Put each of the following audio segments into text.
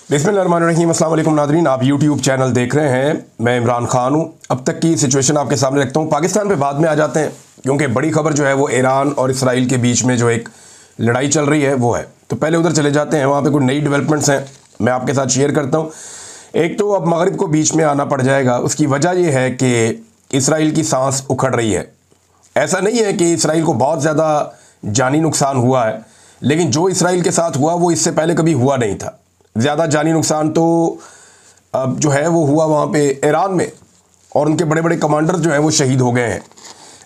बिस्मिल्लाहिर्रहमानिर्रहीम। अस्सलाम वालेकुम नाज़रीन, आप यूट्यूब चैनल देख रहे हैं। मैं इमरान खान हूँ। अब तक की सिचुएशन आपके सामने रखता हूँ। पाकिस्तान पे बाद में आ जाते हैं, क्योंकि बड़ी खबर जो है वो ईरान और इसराइल के बीच में जो एक लड़ाई चल रही है वो है। तो पहले उधर चले जाते हैं, वहाँ पे कुछ नई डेवलपमेंट्स हैं, मैं आपके साथ शेयर करता हूँ। एक तो अब मगरिब को बीच में आना पड़ जाएगा। उसकी वजह यह है कि इसराइल की सांस उखड़ रही है। ऐसा नहीं है कि इसराइल को बहुत ज़्यादा जानी नुकसान हुआ है, लेकिन जो इसराइल के साथ हुआ वो इससे पहले कभी हुआ नहीं था। ज़्यादा जानी नुकसान तो अब जो है वो हुआ वहाँ पे ईरान में, और उनके बड़े बड़े कमांडर जो हैं वो शहीद हो गए हैं।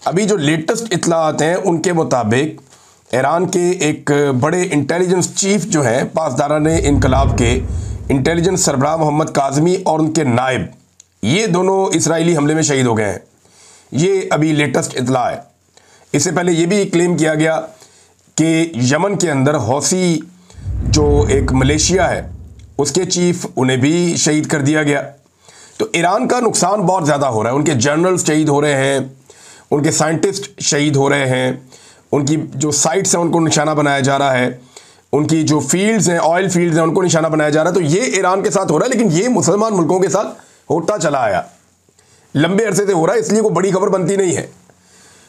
अभी जो लेटेस्ट इत्तलात हैं उनके मुताबिक ईरान के एक बड़े इंटेलिजेंस चीफ जो हैं, पासदारान इनकलाब के इंटेलिजेंस सरबराह मोहम्मद काज़मी और उनके नायब, ये दोनों इसराइली हमले में शहीद हो गए हैं। ये अभी लेटेस्ट इत्तला है। इससे पहले ये भी क्लेम किया गया कि यमन के अंदर हौसी जो एक मलेशिया है उसके चीफ, उन्हें भी शहीद कर दिया गया। तो ईरान का नुकसान बहुत ज़्यादा हो रहा है। उनके जनरल्स शहीद हो रहे हैं, उनके साइंटिस्ट शहीद हो रहे हैं, उनकी जो साइट्स हैं उनको निशाना बनाया जा रहा है, उनकी जो फील्ड्स हैं, ऑयल फील्ड्स हैं, उनको निशाना बनाया जा रहा है। तो ये ईरान के साथ हो रहा है, लेकिन ये मुसलमान मुल्कों के साथ होता चला आया, लंबे अरसे से हो रहा है। इसलिए वो बड़ी खबर बनती नहीं है।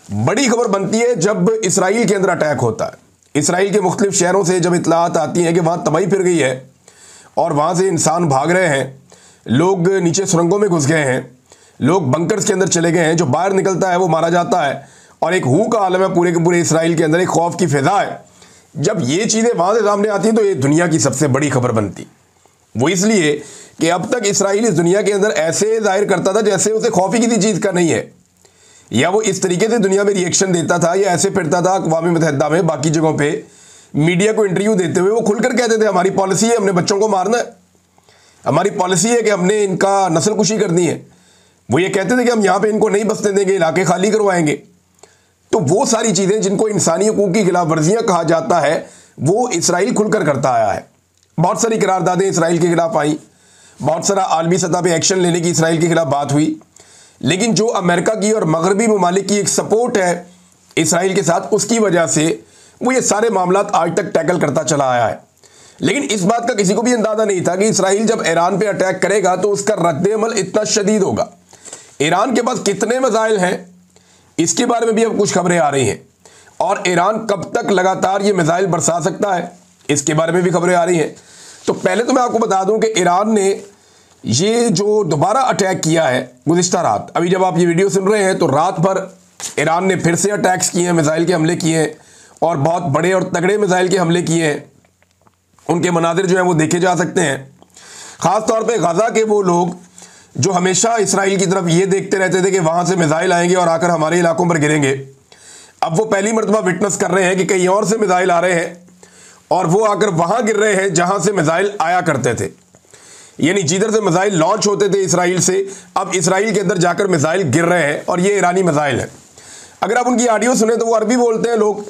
बड़ी खबर बनती है जब इसराइल के अंदर अटैक होता है। इसराइल के मुख्तलिफ शहरों से जब इत्तलात आती हैं कि वहाँ तबाही फिर गई है और वहाँ से इंसान भाग रहे हैं, लोग नीचे सुरंगों में घुस गए हैं, लोग बंकर्स के अंदर चले गए हैं, जो बाहर निकलता है वो मारा जाता है, और एक हू का आलम है पूरे के पूरे इसराइल के अंदर, एक खौफ की फिजा है। जब ये चीज़ें वहाँ से सामने आती हैं तो ये दुनिया की सबसे बड़ी खबर बनती। वो इसलिए कि अब तक इसराइल इस दुनिया के अंदर ऐसे जाहिर करता था जैसे उसे खौफ ही किसी चीज़ का नहीं है, या वो इस तरीके से दुनिया में रिएक्शन देता था, या ऐसे फिरता था अक़वाम मुत्तहिदा में बाकी जगहों पे मीडिया को इंटरव्यू देते हुए वो खुलकर कहते थे हमारी पॉलिसी है हमने बच्चों को मारना है, हमारी पॉलिसी है कि हमने इनका नस्ल कुशी करनी है। वो ये कहते थे कि हम यहाँ पे इनको नहीं बसने देंगे, इलाके खाली करवाएंगे। तो वो सारी चीज़ें जिनको इंसानी हकूक़ की खिलाफ वर्जियाँ कहा जाता है वो इसराइल खुलकर करता आया है। बहुत सारी करारदादें इसराइल के खिलाफ आई, बहुत सारा आलमी सतह पर एक्शन लेने की इसराइल के खिलाफ बात हुई, लेकिन जो अमेरिका की और मगरबी ममालिक की एक सपोर्ट है इसराइल के साथ, उसकी वजह से वो ये सारे मामलात आज तक टैकल करता चला आया है। लेकिन इस बात का किसी को भी अंदाज़ा नहीं था कि इसराइल जब ईरान पे अटैक करेगा तो उसका रद्द-ए-अमल इतना शदीद होगा। ईरान के पास कितने मिसाइल हैं इसके बारे में भी अब कुछ खबरें आ रही हैं, और ईरान कब तक लगातार ये मिसाइल बरसा सकता है इसके बारे में भी खबरें आ रही हैं। तो पहले तो मैं आपको बता दूं कि ईरान ने ये जो दोबारा अटैक किया है गुज़िश्ता रात, अभी जब आप ये वीडियो सुन रहे हैं तो रात भर ईरान ने फिर से अटैक्स किए हैं, मिसाइल के हमले किए हैं, और बहुत बड़े और तगड़े मिसाइल के हमले किए हैं। उनके मनाजिर जो हैं वो देखे जा सकते हैं। ख़ास तौर पे गज़ा के वो लोग जो हमेशा इसराइल की तरफ ये देखते रहते थे कि वहाँ से मिसाइल आएंगे और आकर हमारे इलाकों पर गिरेंगे, अब वो पहली मरतबा विटनेस कर रहे हैं कि कहीं और से मिसाइल आ रहे हैं और वो आकर वहाँ गिर रहे हैं जहाँ से मिसाइल आया करते थे। यानी जिधर से मिसाइल लॉन्च होते थे इसराइल से, अब इसराइल के अंदर जाकर मिसाइल गिर रहे हैं, और ये ईरानी मिसाइल है। अगर आप उनकी ऑडियो सुने तो वो अरबी बोलते हैं लोग,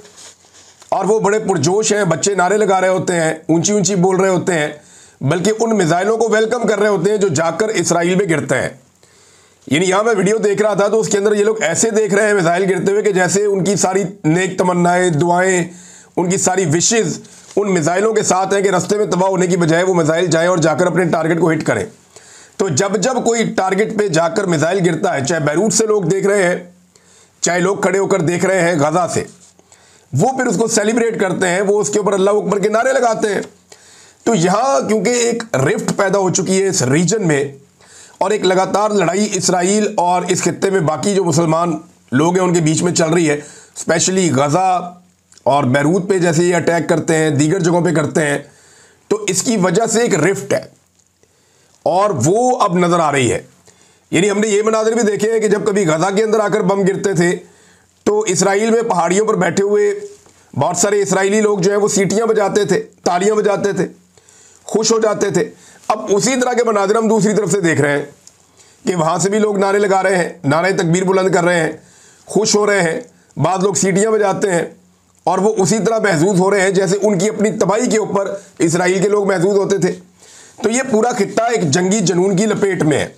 और वो बड़े पुरजोश हैं, बच्चे नारे लगा रहे होते हैं, ऊंची ऊंची बोल रहे होते हैं, बल्कि उन मिसाइलों को वेलकम कर रहे होते हैं जो जाकर इसराइल में गिरते हैं। यानी यहाँ मैं वीडियो देख रहा था तो उसके अंदर ये लोग ऐसे देख रहे हैं मिसाइल गिरते हुए कि जैसे उनकी सारी नेक तमन्नाएं, दुआएं, उनकी सारी विशेज़ उन मिसाइलों के साथ हैं कि रास्ते में तबाह होने की बजाय वो मिसाइल जाए और जाकर अपने टारगेट को हिट करें। तो जब जब कोई टारगेट पे जाकर मिसाइल गिरता है, चाहे बैरूत से लोग देख रहे हैं, चाहे लोग खड़े होकर देख रहे हैं गज़ा से, वो फिर उसको सेलिब्रेट करते हैं, वो उसके ऊपर अल्लाह अकबर के नारे लगाते हैं। तो यहाँ क्योंकि एक रिफ्ट पैदा हो चुकी है इस रीजन में, और एक लगातार लड़ाई इसराइल और इस खित्ते में बाकी जो मुसलमान लोग हैं उनके बीच में चल रही है, स्पेशली गज़ा और बैरूत पे जैसे ये अटैक करते हैं, दीगर जगहों पे करते हैं, तो इसकी वजह से एक रिफ्ट है और वो अब नज़र आ रही है। यानी हमने ये मनाज़िर भी देखे हैं कि जब कभी गज़ा के अंदर आकर बम गिरते थे तो इसराइल में पहाड़ियों पर बैठे हुए बहुत सारे इसराइली लोग जो हैं वो सीटियाँ बजाते थे, तालियाँ बजाते थे, खुश हो जाते थे। अब उसी तरह के मनाज़िर हम दूसरी तरफ से देख रहे हैं कि वहाँ से भी लोग नारे लगा रहे हैं, नारे तकबीर बुलंद कर रहे हैं, खुश हो रहे हैं, बाद लोग सीटियाँ बजाते हैं, और वो उसी तरह महसूस हो रहे हैं जैसे उनकी अपनी तबाही के ऊपर इसराइल के लोग महसूस होते थे। तो ये पूरा खित्ता एक जंगी जनून की लपेट में है,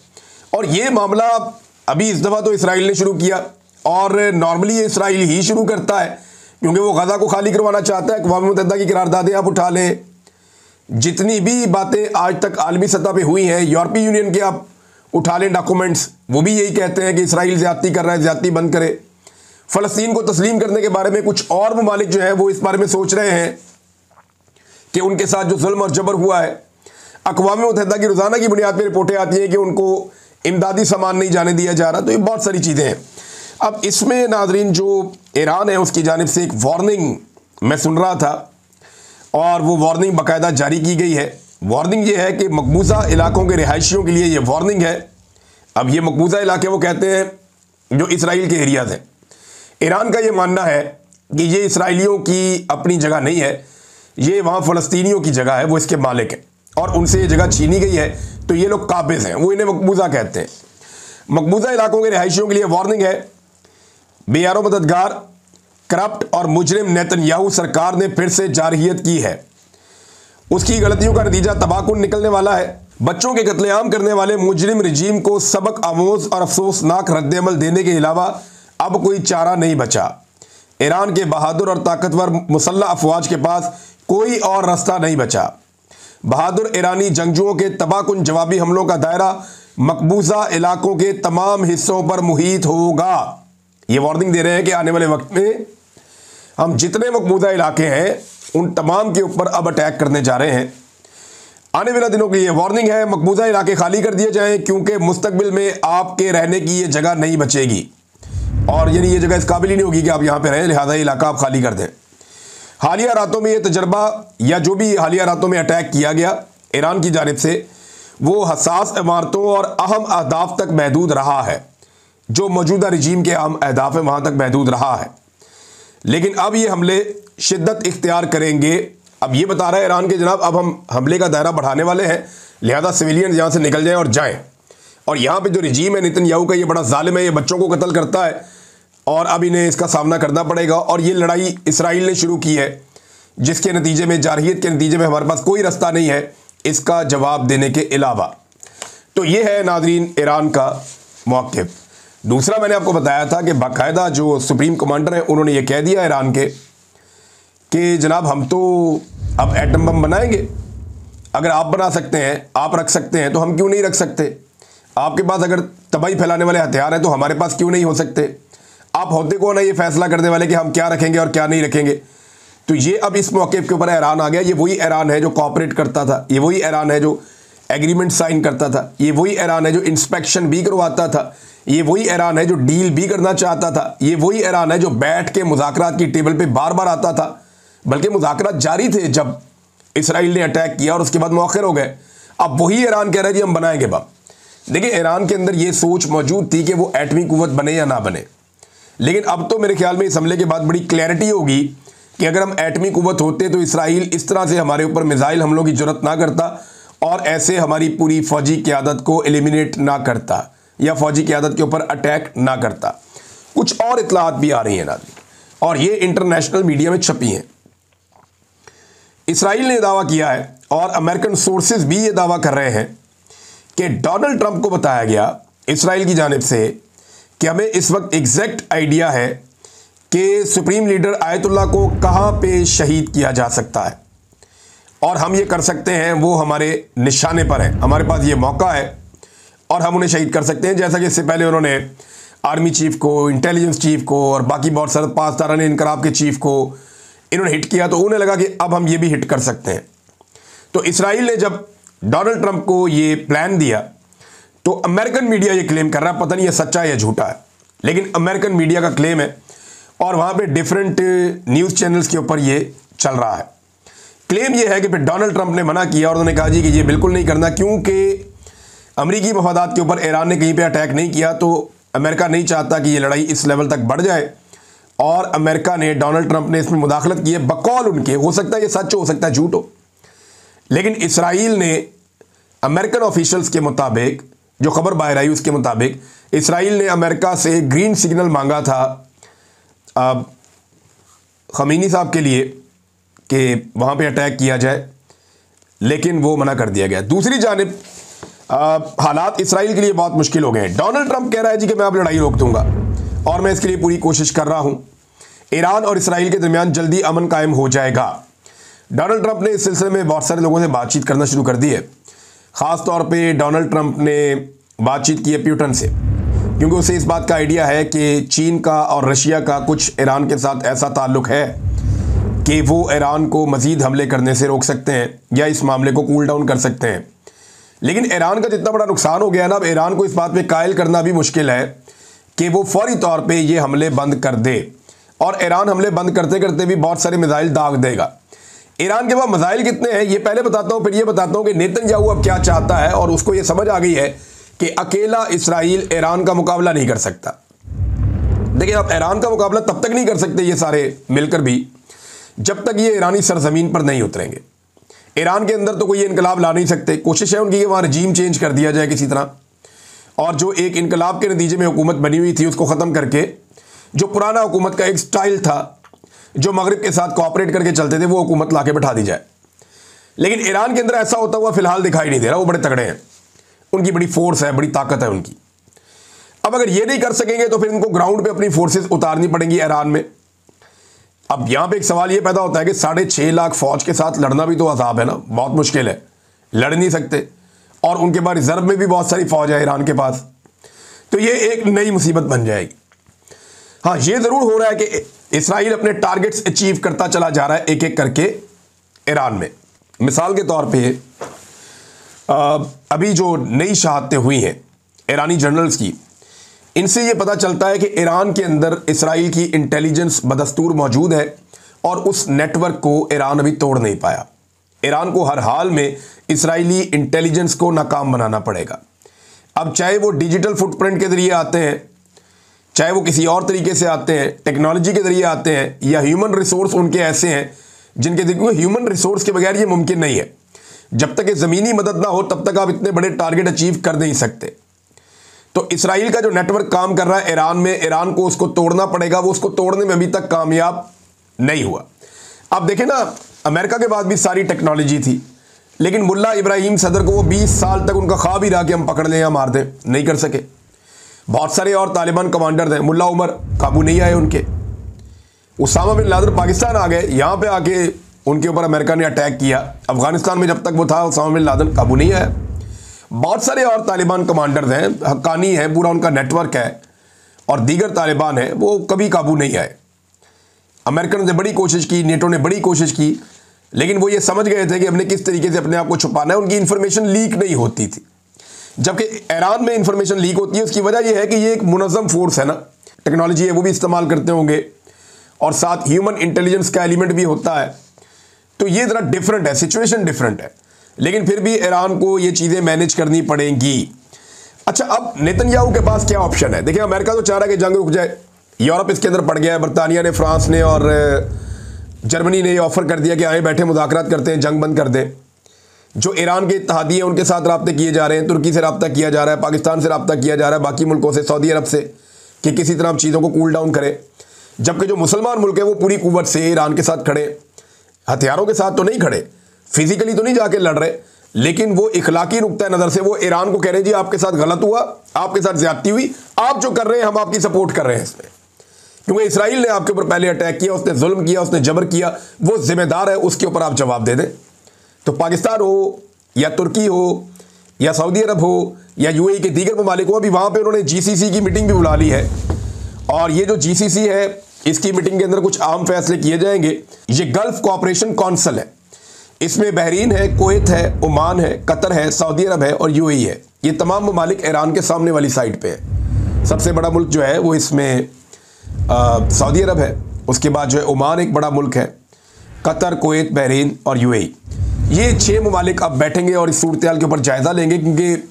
और ये मामला अभी इस दफ़ा तो इसराइल ने शुरू किया, और नॉर्मली ये इसराइल ही शुरू करता है क्योंकि वो गज़ा को खाली करवाना चाहता है। अक़वाम मुत्तहिदा की करारदादें आप उठा लें, जितनी भी बातें आज तक आलमी सतह पे हुई हैं, यूरोपीय यूनियन के आप उठा लें डॉक्यूमेंट्स, वो भी यही कहते हैं कि इसराइल ज़्यादती कर रहा है, ज़्यादती बंद करे। फ़लस्तीन को तस्लीम करने के बारे में कुछ और ममालिक जो है वो इस बारे में सोच रहे हैं कि उनके साथ जो जुल्म और जबर हुआ है, अक़वाम मुत्तहिदा की रोज़ाना की बुनियाद पर रिपोर्टें आती हैं कि उनको इमदादी सामान नहीं जाने दिया जा रहा। तो ये बहुत सारी चीज़ें हैं। अब इसमें नाज़रीन जो ईरान है उसकी जानिब से एक वार्निंग मैं सुन रहा था, और वो वार्निंग बाकायदा जारी की गई है। वार्निंग ये है कि मकबूजा इलाकों के रिहायशियों के लिए ये वार्निंग है। अब ये मकबूजा इलाके वो कहते हैं जो इसराइल के एरियाज़ हैं। ईरान का ये मानना है कि ये इसराइलियों की अपनी जगह नहीं है, ये वहाँ फ़लस्तीनियों की जगह है, वो इसके मालिक हैं और उनसे ये जगह छीनी गई है, तो ये लोग काबिज़ हैं, वो इन्हें मकबूजा कहते हैं। मकबूजा इलाकों के रिहायशियों के लिए वार्निंग है। बेयारो मददगार, करप्ट और मुजरिम नेतन्याहू सरकार ने फिर से जारहियत की है। उसकी गलतियों का नतीजा तबाहकुन निकलने वाला है। बच्चों के कत्लेआम करने वाले मुजरिम रजीम को सबक आमोज और अफसोसनाक रद्दअमल देने के अलावा अब कोई चारा नहीं बचा। ईरान के बहादुर और ताकतवर मुसल्लह अफवाज के पास कोई और रास्ता नहीं बचा। बहादुर ईरानी जंगजुओं के तबाहकुन जवाबी हमलों का दायरा मकबूजा इलाकों के तमाम हिस्सों पर मुहित होगा। ये वार्निंग दे रहे हैं कि आने वाले वक्त में हम जितने मकबूजा इलाके हैं उन तमाम के ऊपर अब अटैक करने जा रहे हैं। आने वाले दिनों की ये वार्निंग है, मकबूजा इलाके खाली कर दिए जाएं क्योंकि मुस्तकबिल में आपके रहने की ये जगह नहीं बचेगी, और यानी ये जगह इस काबिल ही नहीं होगी कि आप यहाँ पे रहें, लिहाजा इलाका आप खाली कर दें। हालिया रातों में ये तजर्बा या जो भी हालिया रातों में अटैक किया गया ईरान की जानिब से, वो हसास इमारतों और अहम अहदाफ तक महदूद रहा है। जो मौजूदा रजीम के अहम अहदाफ है वहाँ तक महदूद रहा है, लेकिन अब ये हमले शिद्दत इख्तियार करेंगे। अब ये बता रहा है ईरान के जनाब, अब हम हमले का दायरा बढ़ाने वाले हैं, लिहाजा सिविलियन यहाँ से निकल जाएं और जाएं। और यहाँ पे जो रजीम है नेतन्याहू का, ये बड़ा जालिम है, ये बच्चों को कत्ल करता है और अब इन्हें इसका सामना करना पड़ेगा। और ये लड़ाई इसराइल ने शुरू की है, जिसके नतीजे में, जारहियत के नतीजे में हमारे पास कोई रास्ता नहीं है इसका जवाब देने के अलावा। तो ये है नाज़रीन ईरान का मौक़िफ़। दूसरा, मैंने आपको बताया था कि बाकायदा जो सुप्रीम कमांडर हैं उन्होंने ये कह दिया ईरान के कि जनाब हम तो अब एटम बम बनाएंगे, अगर आप बना सकते हैं, आप रख सकते हैं, तो हम क्यों नहीं रख सकते? आपके पास अगर तबाही फैलाने वाले हथियार हैं तो हमारे पास क्यों नहीं हो सकते? आप होते कौन है ये फैसला करने वाले कि हम क्या रखेंगे और क्या नहीं रखेंगे? तो ये अब इस मौक़िफ़ के ऊपर ईरान आ गया। ये वही ईरान है जो कॉपरेट करता था, ये वही ईरान है जो एग्रीमेंट साइन करता था, ये वही ईरान है जो इंस्पेक्शन भी करवाता था, ये वही ईरान है जो डील भी करना चाहता था, ये वही ईरान है जो बैठ के मुज़ाकरात की टेबल पे बार बार आता था। बल्कि मुज़ाकरात जारी थे जब इसराइल ने अटैक किया और उसके बाद मौखर हो गए। अब वही ईरान कह रहा है जी हम बनाएंगे बम। देखिए, ईरान के अंदर ये सोच मौजूद थी कि वो एटमी कुव्वत बने या ना बने, लेकिन अब तो मेरे ख्याल में इस हमले के बाद बड़ी क्लैरिटी होगी कि अगर हम एटमी कुव्वत होते तो इसराइल इस तरह से हमारे ऊपर मिसाइल हमलों की जरूरत ना करता और ऐसे हमारी पूरी फौजी क़यादत को एलिमिनेट ना करता या फौजी क़यादत के ऊपर अटैक ना करता। कुछ और इत्तलात भी आ रही हैं नाज़रीन, और ये इंटरनेशनल मीडिया में छपी हैं। इसराइल ने दावा किया है और अमेरिकन सोर्सेज भी ये दावा कर रहे हैं कि डोनाल्ड ट्रंप को बताया गया इसराइल की जानिब से कि हमें इस वक्त एग्जैक्ट आइडिया है कि सुप्रीम लीडर आयतुल्लाह को कहाँ पे शहीद किया जा सकता है और हम ये कर सकते हैं, वो हमारे निशाने पर है, हमारे पास ये मौका है और हम उन्हें शहीद कर सकते हैं। जैसा कि इससे पहले उन्होंने आर्मी चीफ को, इंटेलिजेंस चीफ को और बाकी बहुत सारे 5 तारानी इनकलाब के चीफ को इन्होंने हिट किया, तो उन्हें लगा कि अब हम ये भी हिट कर सकते हैं। तो इसराइल ने जब डोनाल्ड ट्रंप को ये प्लान दिया तो अमेरिकन मीडिया ये क्लेम कर रहा है, पता नहीं ये सच्चा है या झूठा है, लेकिन अमेरिकन मीडिया का क्लेम है और वहाँ पे डिफरेंट न्यूज़ चैनल्स के ऊपर ये चल रहा है। क्लेम ये है कि फिर डोनाल्ड ट्रंप ने मना किया और उन्होंने कहा जी कि ये बिल्कुल नहीं करना, क्योंकि अमरीकी मफादात के ऊपर ईरान ने कहीं पे अटैक नहीं किया, तो अमेरिका नहीं चाहता कि ये लड़ाई इस लेवल तक बढ़ जाए। और अमेरिका ने, डोनाल्ड ट्रंप ने इसमें मुदाखलत की है बकौल उनके, हो सकता है ये सच हो सकता है झूठ हो, लेकिन इसराइल ने अमेरिकन ऑफिशियल्स के मुताबिक, जो खबर बाहर आई उसके मुताबिक, इसराइल ने अमेरिका से ग्रीन सिग्नल मांगा था खमीनी साहब के लिए कि वहाँ पे अटैक किया जाए, लेकिन वो मना कर दिया गया। दूसरी जानिब हालात इसराइल के लिए बहुत मुश्किल हो गए हैं। डोनाल्ड ट्रंप कह रहा है जी कि मैं अब लड़ाई रोक दूंगा और मैं इसके लिए पूरी कोशिश कर रहा हूँ। ईरान और इसराइल के दरमियान जल्दी अमन कायम हो जाएगा। डोनाल्ड ट्रंप ने इस सिलसिले में बहुत सारे लोगों से बातचीत करना शुरू कर दी है। ख़ास तौर पे डोनाल्ड ट्रंप ने बातचीत की है प्यूटन से, क्योंकि उसे इस बात का आइडिया है कि चीन का और रशिया का कुछ ईरान के साथ ऐसा ताल्लुक़ है कि वो ईरान को मज़ीद हमले करने से रोक सकते हैं या इस मामले को कूल डाउन कर सकते हैं। लेकिन ईरान का जितना बड़ा नुकसान हो गया ना, अब ईरान को इस बात पे कायल करना भी मुश्किल है कि वो फौरी तौर पे ये हमले बंद कर दे। और ईरान हमले बंद करते करते भी बहुत सारे मिसाइल दाग देगा। ईरान के पास मिसाइल कितने हैं ये पहले बताता हूँ, फिर ये बताता हूँ कि नेतन्याहू अब क्या चाहता है। और उसको ये समझ आ गई है कि अकेला इसराइल ईरान का मुकाबला नहीं कर सकता। देखिए, अब ईरान का मुकाबला तब तक नहीं कर सकते ये सारे मिलकर भी जब तक ये ईरानी सरजमीन पर नहीं उतरेंगे। ईरान के अंदर तो कोई इनकलाब ला नहीं सकते। कोशिश है उनकी कि वहाँ रजीम चेंज कर दिया जाए किसी तरह, और जो एक इनकलाब के नतीजे में हुकूमत बनी हुई थी उसको ख़त्म करके जो पुराना हुकूमत का एक स्टाइल था जो मगरिब के साथ कोऑपरेट करके चलते थे वो हुकूमत ला के बैठा दी जाए। लेकिन ईरान के अंदर ऐसा होता हुआ फिलहाल दिखाई नहीं दे रहा। वो बड़े तगड़े हैं, उनकी बड़ी फोर्स है, बड़ी ताकत है उनकी। अब अगर ये नहीं कर सकेंगे तो फिर इनको ग्राउंड पे अपनी फोर्सेस उतारनी पड़ेंगी ईरान में। अब यहाँ पे एक सवाल ये पैदा होता है कि 6.5 लाख फौज के साथ लड़ना भी तो अजाब है ना, बहुत मुश्किल है, लड़ नहीं सकते। और उनके पास रिजर्व में भी बहुत सारी फौज है ईरान के पास, तो ये एक नई मुसीबत बन जाएगी। हाँ, ये ज़रूर हो रहा है कि इसराइल अपने टारगेट्स अचीव करता चला जा रहा है एक एक करके ईरान में। मिसाल के तौर पे अभी जो नई शहादतें हुई हैं ईरानी जनरल्स की, इनसे ये पता चलता है कि ईरान के अंदर इसराइल की इंटेलिजेंस बदस्तूर मौजूद है और उस नेटवर्क को ईरान अभी तोड़ नहीं पाया। ईरान को हर हाल में इसराइली इंटेलिजेंस को नाकाम बनाना पड़ेगा। अब चाहे वो डिजिटल फुटप्रिंट के ज़रिए आते हैं, चाहे वो किसी और तरीके से आते हैं, टेक्नोलॉजी के ज़रिए आते हैं, या ह्यूमन रिसोर्स उनके ऐसे हैं जिनके देखिए ह्यूमन रिसोर्स के बगैर ये मुमकिन नहीं है। जब तक ये ज़मीनी मदद ना हो तब तक आप इतने बड़े टारगेट अचीव कर नहीं सकते। तो इसराइल का जो नेटवर्क काम कर रहा है ईरान में, ईरान को उसको तोड़ना पड़ेगा। वो उसको तोड़ने में अभी तक कामयाब नहीं हुआ। अब देखें ना, अमेरिका के पास भी सारी टेक्नोलॉजी थी, लेकिन मुल्ला इब्राहिम सदर को वो 20 साल तक उनका ख्वाब ही रहा कि हम पकड़ लें या मार दें, नहीं कर सके। बहुत सारे और तालिबान कमांडर थे, मुल्ला उमर काबू नहीं आए उनके। उसामा बिन लादेन पाकिस्तान आ गए, यहाँ पे आके उनके ऊपर अमेरिका ने अटैक किया। अफगानिस्तान में जब तक वो था उसामा बिन लादेन काबू नहीं आया। बहुत सारे और तालिबान कमांडर्स हैं, हक्कानी है, पूरा उनका नेटवर्क है, और दीगर तालिबान है, वो कभी काबू नहीं आए। अमेरिकन ने बड़ी कोशिश की, नेटो ने बड़ी कोशिश की, लेकिन वो ये समझ गए थे कि हमने किस तरीके से अपने आप को छुपाना है। उनकी इंफॉर्मेशन लीक नहीं होती थी, जबकि ईरान में इंफॉर्मेशन लीक होती है। उसकी वजह यह है कि ये एक मुनज़्ज़म फोर्स है ना, टेक्नोलॉजी है वो भी इस्तेमाल करते होंगे, और साथ ह्यूमन इंटेलिजेंस का एलिमेंट भी होता है। तो ये ज़रा डिफरेंट है, सिचुएशन डिफरेंट है, लेकिन फिर भी ईरान को ये चीज़ें मैनेज करनी पड़ेंगी। अच्छा, अब नेतन्याहू के पास क्या ऑप्शन है? देखिए, अमेरिका तो चाह रहा है कि जंग रुक जाए, यूरोप इसके अंदर पड़ गया है, बरतानिया ने, फ्रांस ने और जर्मनी ने ऑफ़र कर दिया कि आए बैठे मुज़ाकरात करते हैं, जंग बंद कर दें। जो ईरान के इत्तेहादी हैं उनके साथ रब्ते किए जा रहे हैं, तुर्की से रब्ता किया जा रहा है, पाकिस्तान से रब्ता किया जा रहा है, बाकी मुल्कों से, सऊदी अरब से, कि किसी तरह चीज़ों को कूल डाउन करें। जबकि जो मुसलमान मुल्क है वो पूरी कुव्वत से ईरान के साथ खड़े, हथियारों के साथ तो नहीं खड़े, फिजिकली तो नहीं जाके लड़ रहे, लेकिन वो इखलाकी नुक्ता नज़र से वो ईरान को कह रहे हैं जी आपके साथ गलत हुआ, आपके साथ ज्यादती हुई, आप जो कर रहे हैं हम आपकी सपोर्ट कर रहे हैं इसमें, क्योंकि इसराइल ने आपके ऊपर पहले अटैक किया, उसने जुल्म किया, उसने जबर किया, वो जिम्मेदार है, उसके ऊपर आप जवाब दे दें। तो पाकिस्तान हो या तुर्की हो या सऊदी अरब हो या यूएई के दीगर ममालिक हो, अभी वहाँ पर उन्होंने GCC की मीटिंग भी बुला ली है, और ये जो GCC है इसकी मीटिंग के अंदर कुछ अहम फैसले किए जाएंगे। ये गल्फ कोऑपरेशन काउंसिल है, इसमें बहरीन है, कुवैत है, ओमान है, कतर है, सऊदी अरब है और यूएई है। ये तमाम ममालिक ईरान के सामने वाली साइड पे है। सबसे बड़ा मुल्क जो है वो इसमें सऊदी अरब है, उसके बाद जो है ओमान एक बड़ा मुल्क है, कतर, कुवैत, बहरीन और यूएई। ये 6 ममालिक अब बैठेंगे और इस सूरत हाल के ऊपर जायज़ा लेंगे, क्योंकि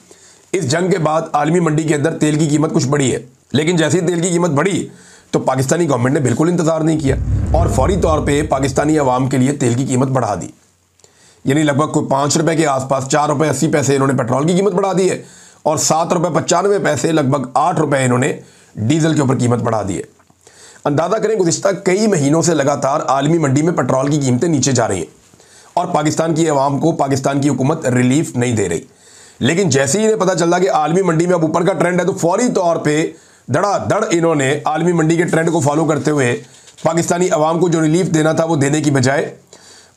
इस जंग के बाद आलमी मंडी के अंदर तेल की कीमत कुछ बढ़ी है। लेकिन जैसे ही तेल की कीमत बढ़ी तो पाकिस्तानी गवर्नमेंट ने बिल्कुल इंतज़ार नहीं किया और फौरी तौर पे पाकिस्तानी अवाम के लिए तेल की कीमत बढ़ा दी। यानी लगभग कोई 5 रुपये के आसपास, 4 रुपये 80 पैसे इन्होंने पेट्रोल की कीमत बढ़ा दी है, और 7 रुपये 95 पैसे, लगभग 8 रुपये इन्होंने डीजल के ऊपर कीमत बढ़ा दी है। अंदाज़ा करें, गुज़िश्ता कई महीनों से लगातार आलमी मंडी में पेट्रोल की कीमतें नीचे जा रही हैं और पाकिस्तान की अवाम को पाकिस्तान की हुकूमत रिलीफ नहीं दे रही। लेकिन जैसे ही इन्हें पता चला कि आलमी मंडी में अब ऊपर का ट्रेंड है, तो फौरी तौर पर धड़ाधड़ इन्होंने आलमी मंडी के ट्रेंड को फॉलो करते हुए पाकिस्तानी अवाम को जो रिलीफ देना था वो देने की बजाय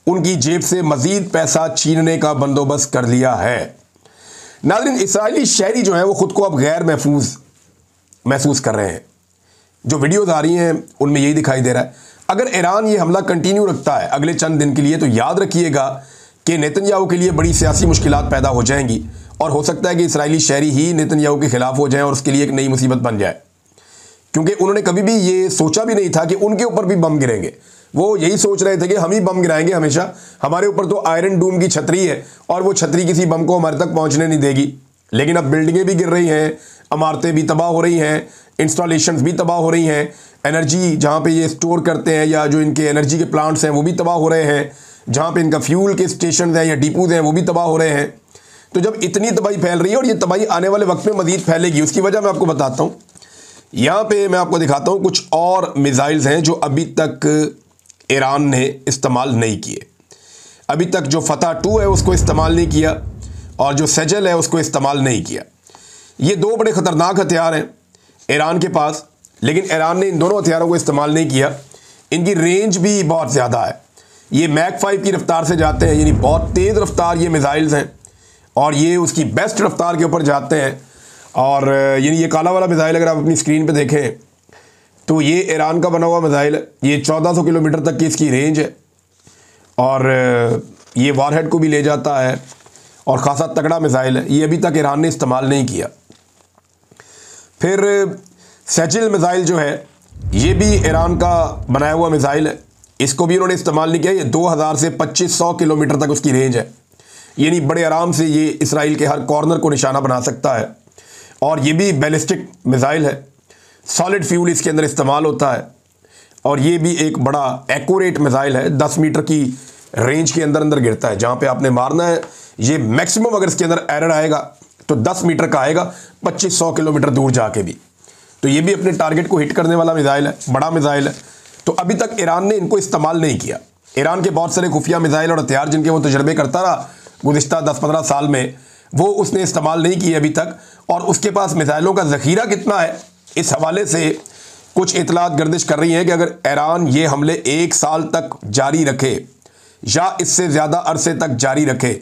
उनकी जेब से मजीद पैसा छीनने का बंदोबस्त कर लिया है। नाज़रीन, इसराइली शहरी जो है वो खुद को अब गैर महसूस कर रहे हैं। जो वीडियोज़ आ रही हैं उनमें यही दिखाई दे रहा है। अगर ईरान ये हमला कंटिन्यू रखता है अगले चंद दिन के लिए, तो याद रखिएगा कि नेतन्याहू के लिए बड़ी सियासी मुश्किलात पैदा हो जाएंगी और हो सकता है कि इसराइली शहरी ही नेतन्याहू के खिलाफ हो जाएं और उसके लिए एक नई मुसीबत बन जाए, क्योंकि उन्होंने कभी भी ये सोचा भी नहीं था कि उनके ऊपर भी बम गिरेंगे। वो यही सोच रहे थे कि हम ही बम गिराएंगे हमेशा, हमारे ऊपर तो आयरन डूम की छतरी है और वो छतरी किसी बम को हमारे तक पहुंचने नहीं देगी। लेकिन अब बिल्डिंगें भी गिर रही हैं, इमारतें भी तबाह हो रही हैं, इंस्टॉलेशंस भी तबाह हो रही हैं, एनर्जी जहाँ पे ये स्टोर करते हैं या जो इनके एनर्जी के प्लांट्स हैं वो भी तबाह हो रहे हैं, जहाँ पे इनका फ्यूल के स्टेशन हैं या डिपोज हैं वो भी तबाह हो रहे हैं। तो जब इतनी तबाही फैल रही है और ये तबाही आने वाले वक्त में मज़ीद फैलेगी, उसकी वजह मैं आपको बताता हूँ। यहाँ पे मैं आपको दिखाता हूँ कुछ और मिसाइल्स हैं जो अभी तक ईरान ने इस्तेमाल नहीं किए। अभी तक जो फतह 2 है उसको इस्तेमाल नहीं किया और जो सजल है उसको इस्तेमाल नहीं किया। ये दो बड़े ख़तरनाक हथियार हैं ईरान के पास, लेकिन ईरान ने इन दोनों हथियारों को इस्तेमाल नहीं किया। इनकी रेंज भी बहुत ज़्यादा है, ये मैक 5 की रफ्तार से जाते हैं, यानी बहुत तेज़ रफ्तार ये मिसाइल्स हैं और ये उसकी बेस्ट रफ्तार के ऊपर जाते हैं। और यानी ये काला वाला मिसाइल अगर आप अपनी स्क्रीन पे देखें तो ये ईरान का बना हुआ मिसाइल है। ये 1400 किलोमीटर तक की इसकी रेंज है और ये वारहेड को भी ले जाता है और ख़ासा तगड़ा मिसाइल है। ये अभी तक ईरान ने इस्तेमाल नहीं किया। फिर सैजिल मिसाइल जो है ये भी ईरान का बनाया हुआ मिसाइल है, इसको भी उन्होंने इस्तेमाल नहीं किया। ये 2000 से 2500 किलोमीटर तक उसकी रेंज है, यानी बड़े आराम से ये इसराइल के हर कॉर्नर को निशाना बना सकता है। और ये भी बैलिस्टिक मिसाइल है, सॉलिड फ्यूल इसके अंदर इस्तेमाल होता है और ये भी एक बड़ा एक्यूरेट मिसाइल है। 10 मीटर की रेंज के अंदर गिरता है, जहाँ पे आपने मारना है ये मैक्सिमम अगर इसके अंदर एरर आएगा तो 10 मीटर का आएगा, 2500 किलोमीटर दूर जाके भी। तो ये भी अपने टारगेट को हिट करने वाला मिसाइल है, बड़ा मिसाइल है। तो अभी तक ईरान ने इनको इस्तेमाल नहीं किया। ईरान के बहुत सारे खुफिया मिसाइल और हथियार जिनके वो तजर्बे करता रहा गुज़िश्ता 10-15 साल में, वो उसने इस्तेमाल नहीं किए अभी तक। और उसके पास मिसाइलों का ज़ख़ीरा कितना है, इस हवाले से कुछ इतलात गर्दिश कर रही हैं कि अगर ईरान ये हमले 1 साल तक जारी रखे या इससे ज़्यादा अरसे तक जारी रखे,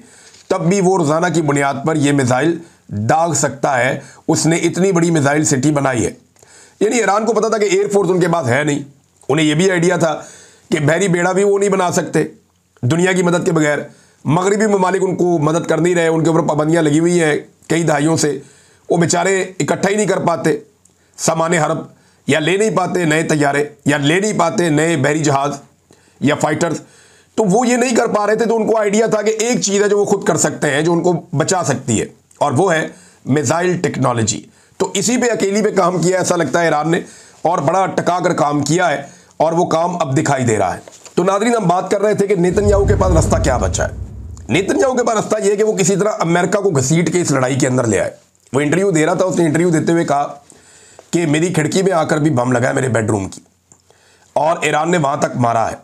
तब भी वो रोज़ाना की बुनियाद पर यह मिसाइल दाग सकता है। उसने इतनी बड़ी मिसाइल सिटी बनाई है। यानी ईरान को पता था कि एयरफोर्स उनके पास है नहीं, उन्हें यह भी आइडिया था कि बहरी बेड़ा भी वो नहीं बना सकते दुनिया की मदद के बगैर। मगरबी ममालिक उनको मदद कर नहीं रहे, उनके ऊपर पाबंदियाँ लगी हुई हैं कई दहाइयों से। वो बेचारे इकट्ठा ही नहीं कर पाते सामाने हरब, या ले नहीं पाते नए तैयारे, या ले नहीं पाते नए बहरी जहाज़ या फाइटर्स। तो वो ये नहीं कर पा रहे थे, तो उनको आइडिया था कि एक चीज़ है जो वो खुद कर सकते हैं, जो उनको बचा सकती है, और वो है मिसाइल टेक्नोलॉजी। तो इसी पे अकेली पे काम किया ऐसा लगता है ईरान ने, और बड़ा टका कर काम किया है और वो काम अब दिखाई दे रहा है। तो नाज़रीन, हम बात कर रहे थे कि नेतन्याहू के पास रास्ता क्या बचा है। नेतन्याहू के पास रास्ता ये है कि वो किसी तरह अमेरिका को घसीट के इस लड़ाई के अंदर ले आए। वो इंटरव्यू दे रहा था, उसने इंटरव्यू देते हुए कहा कि मेरी खिड़की में आकर भी बम लगा है मेरे बेडरूम की, और ईरान ने वहां तक मारा है।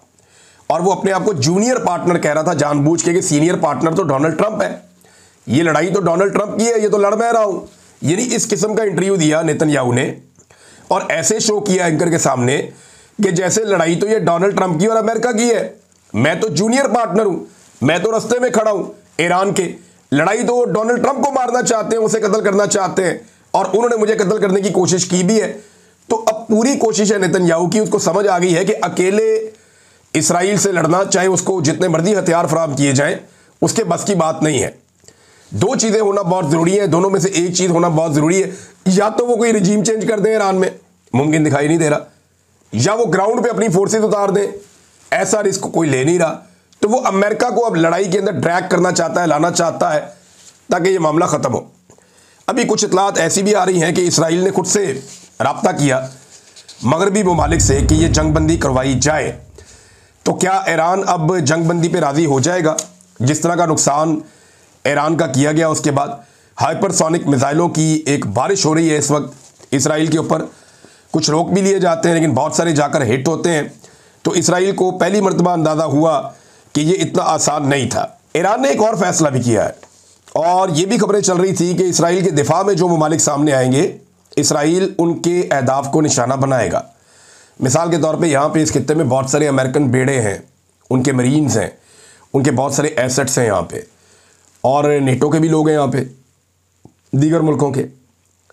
और वो अपने आप को जूनियर पार्टनर कह रहा था जानबूझ के, कि सीनियर पार्टनर तो डोनाल्ड ट्रंप है, ये लड़ाई तो डोनाल्ड ट्रंप की है, ये तो लड़ मैं रहा हूं। यानी इस किस्म का इंटरव्यू दिया नेतन्याहू ने और ऐसे शो किया एंकर के सामने कि जैसे लड़ाई तो ये डोनाल्ड ट्रंप की और अमेरिका की है, मैं तो जूनियर पार्टनर हूं, मैं तो रास्ते में खड़ा हूं ईरान के। लड़ाई तो डोनाल्ड ट्रंप को मारना चाहते हैं, उसे कत्ल करना चाहते हैं, और उन्होंने मुझे कत्ल करने की कोशिश की भी है। तो अब पूरी कोशिश है नेतन्याहू की, उसको समझ आ गई है कि अकेले इसराइल से लड़ना, चाहे उसको जितने मर्जी हथियार फराहम किए जाएं, उसके बस की बात नहीं है। दो चीज़ें होना बहुत ज़रूरी है, दोनों में से एक चीज़ होना बहुत ज़रूरी है। या तो वो कोई रिजीम चेंज कर दें ईरान में, मुमकिन दिखाई नहीं दे रहा, या वो ग्राउंड पे अपनी फोर्सेस उतार दें, ऐसा रिस्क कोई ले नहीं रहा। तो वो अमेरिका को अब लड़ाई के अंदर ड्रैग करना चाहता है, लाना चाहता है, ताकि ये मामला ख़त्म हो। अभी कुछ इतलात ऐसी भी आ रही हैं कि इसराइल ने खुद से रब्ता किया मगरबी ममालिक से कि ये जंगबंदी करवाई जाए। तो क्या ईरान अब जंगबंदी पे राज़ी हो जाएगा? जिस तरह का नुकसान ईरान का किया गया, उसके बाद हाइपरसोनिक मिसाइलों की एक बारिश हो रही है इस वक्त इसराइल के ऊपर। कुछ रोक भी लिए जाते हैं, लेकिन बहुत सारे जाकर हिट होते हैं। तो इसराइल को पहली मरतबा अंदाज़ा हुआ कि ये इतना आसान नहीं था। ईरान ने एक और फैसला भी किया है, और ये भी खबरें चल रही थी कि इसराइल के दिफा में जो ममालिक सामने आएंगे, इसराइल उनके अहदाफ को निशाना बनाएगा। मिसाल के तौर पे यहाँ पे इस खित्ते में बहुत सारे अमेरिकन बेड़े हैं, उनके मरीन्स हैं, उनके बहुत सारे एसेट्स हैं यहाँ पे, और नेटो के भी लोग हैं यहाँ पे, दीगर मुल्कों के।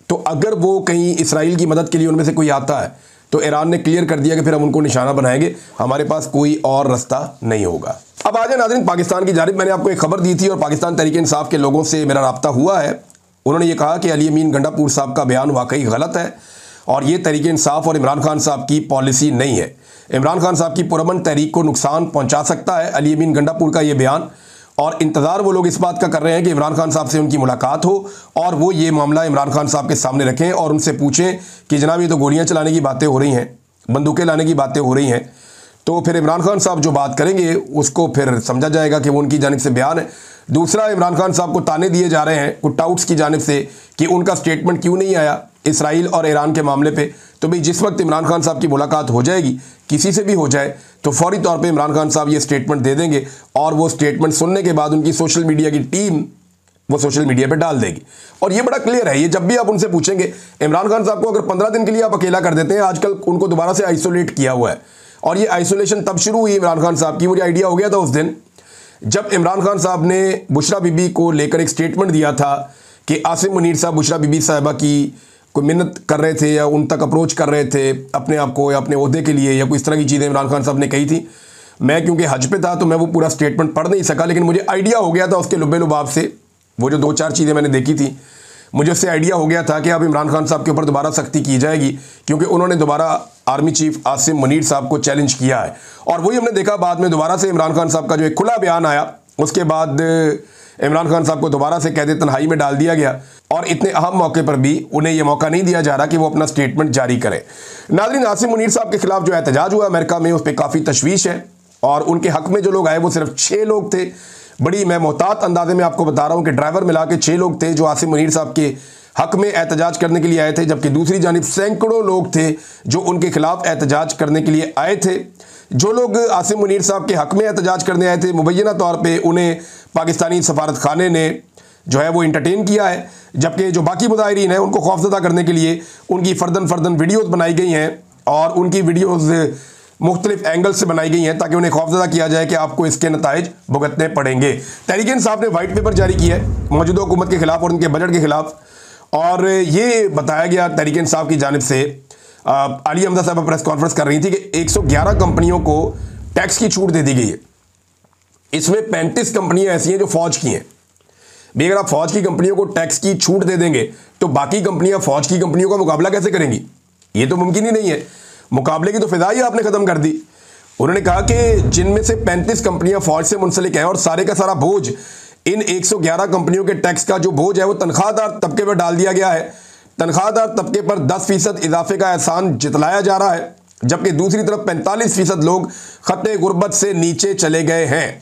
तो अगर वो कहीं इसराइल की मदद के लिए उनमें से कोई आता है तो ईरान ने क्लियर कर दिया कि फिर हम उनको निशाना बनाएंगे, हमारे पास कोई और रास्ता नहीं होगा। अब आ जाए नाज़रीन पाकिस्तान की जानिब। मैंने आपको एक खबर दी थी और पाकिस्तान तहरीक इंसाफ के लोगों से मेरा रब्ता हुआ है। उन्होंने ये कहा कि अली अमीन गंडापुर साहब का बयान वाकई गलत है और ये तहरीक इंसाफ और इमरान खान साहब की पॉलिसी नहीं है। इमरान खान साहब की पुरअमन तहरीक को नुकसान पहुँचा सकता है अली अमीन गंडापुर का ये बयान, और इंतज़ार वो लोग इस बात का कर रहे हैं कि इमरान खान साहब से उनकी मुलाकात हो और वो ये मामला इमरान खान साहब के सामने रखें और उनसे पूछें कि जनाब ये तो गोलियां चलाने की बातें हो रही हैं, बंदूकें लाने की बातें हो रही हैं, तो फिर इमरान खान साहब जो बात करेंगे उसको फिर समझा जाएगा कि वो उनकी जानिब से बयान है। दूसरा, इमरान खान साहब को ताने दिए जा रहे हैं कुछ टाउट्स की जानिब से कि उनका स्टेटमेंट क्यों नहीं आया इसराइल और ईरान के मामले पे। तो भाई जिस वक्त इमरान खान साहब की मुलाकात हो जाएगी, किसी से भी हो जाए, तो फौरी तौर पे इमरान खान साहब ये स्टेटमेंट दे देंगे और वो स्टेटमेंट सुनने के बाद उनकी सोशल मीडिया की टीम वो सोशल मीडिया पे डाल देगी। और ये बड़ा क्लियर है, ये जब भी आप उनसे पूछेंगे, इमरान खान साहब को अगर 15 दिन के लिए आप अकेला कर देते हैं, आजकल उनको दोबारा से आइसोलेट किया हुआ है, और ये आइसोलेशन तब शुरू हुई इमरान खान साहब की। मुझे आइडिया हो गया था उस दिन जब इमरान खान साहब ने बुशरा बीबी को लेकर एक स्टेटमेंट दिया था कि आसिम मुनीर साहब बुशरा बीबी साहिबा की कोई मिन्नत कर रहे थे या उन तक अप्रोच कर रहे थे अपने आप को या अपने ओहदे के लिए, या कोई इस तरह की चीज़ें इमरान खान साहब ने कही थी। मैं क्योंकि हज पे था तो मैं वो पूरा स्टेटमेंट पढ़ नहीं सका, लेकिन मुझे आइडिया हो गया था उसके लुब्बे लुबाब से, वो जो 2-4 चीज़ें मैंने देखी थी, मुझे उससे आइडिया हो गया था कि अब इमरान खान साहब के ऊपर दोबारा सख्ती की जाएगी, क्योंकि उन्होंने दोबारा आर्मी चीफ आसिम मुनीर साहब को चैलेंज किया है। और वही हमने देखा बाद में दोबारा से इमरान खान साहब का जो एक खुला बयान आया, उसके बाद इमरान खान साहब को दोबारा से कैद तन्हाई में डाल दिया गया, और इतने अहम मौके पर भी उन्हें यह मौका नहीं दिया जा रहा कि वो अपना स्टेटमेंट जारी करें। नाज़रीन, आसिम मुनीर साहब के खिलाफ जो एहतजाज हुआ अमेरिका में, उस पर काफ़ी तशवीश है, और उनके हक में जो लोग आए वो सिर्फ 6 लोग थे। बड़ी मैं मोहतात अंदाजे में आपको बता रहा हूँ कि ड्राइवर मिला के 6 लोग थे जो आसिम मुनीर साहब के हक में एहतजाज करने के लिए आए थे, जबकि दूसरी जानिब सैकड़ों लोग थे जो उनके खिलाफ एहतजाज करने के लिए आए थे। जो लोग आसिम मुनीर साहब के हक में एहतजाज करने आए थे, मुबैना तौर पे उन्हें पाकिस्तानी सफारत खाने ने जो है वो इंटरटेन किया है, जबकि जो बाकी मुजाहिरीन हैं उनको खौफजदा करने के लिए उनकी फ़र्दन वीडियोज़ बनाई गई हैं, और उनकी वीडियोज़ मुख्तलिफ एंगल से बनाई गई हैं ताकि उन्हें खौफजदा किया जाए कि आपको इसके नताइज भुगतने पड़ेंगे। तहरीक इंसाफ ने वाइट पेपर जारी किया है मौजूदा हुकूमत के खिलाफ और उनके बजट के खिलाफ, और ये बताया गया तहरीक इंसाफ की जानिब से, आलिया हमजा साहब प्रेस कॉन्फ्रेंस कर रही थी कि 111 कंपनियों को टैक्स की छूट दे दी गई है। इसमें 35 कंपनियां ऐसी हैं जो फौज की हैं। भी अगर आप फौज की कंपनियों को टैक्स की छूट दे देंगे तो बाकी कंपनियां फौज की कंपनियों का मुकाबला कैसे करेंगी? ये तो मुमकिन ही नहीं है। मुकाबले की तो फिजा ही आपने खत्म कर दी। उन्होंने कहा कि जिनमें से 35 कंपनियां फौज से मुंसलिक हैं और सारे का सारा बोझ, इन 111 कंपनियों के टैक्स का जो बोझ है वो तनख्वाहदार तबके पर डाल दिया गया है। तनख्वाहदार तबके पर 10% इजाफे का एहसान जितलाया जा रहा है, जबकि दूसरी तरफ 45% लोग खत्ते गुर्बत से नीचे चले गए हैं।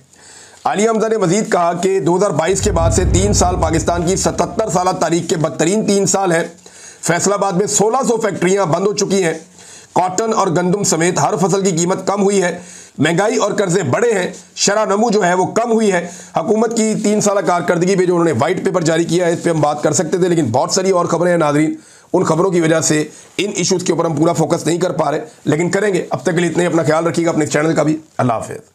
आलिया हमजा ने मजीद कहा कि 2022 के बाद से 3 साल पाकिस्तान की 77 साल तारीख के बदतरीन 3 साल है। फैसलाबाद में 1600 फैक्ट्रियां बंद हो चुकी हैं। कॉटन और गंदम समेत हर फसल की कीमत कम हुई है। महंगाई और कर्जे बढ़े हैं। शरह नमू जो है वो कम हुई है। हुकूमत की 3 साल कारकर्दगी पे जो उन्होंने वाइट पेपर जारी किया है, इस पर हम बात कर सकते थे, लेकिन बहुत सारी और खबरें हैं नाजरीन। उन खबरों की वजह से इन इश्यूज़ के ऊपर हम पूरा फोकस नहीं कर पा रहे, लेकिन करेंगे। अब तक के लिए इतने, अपना ख्याल रखिएगा, अपने चैनल का भी। अल्लाह हाफ़िज़।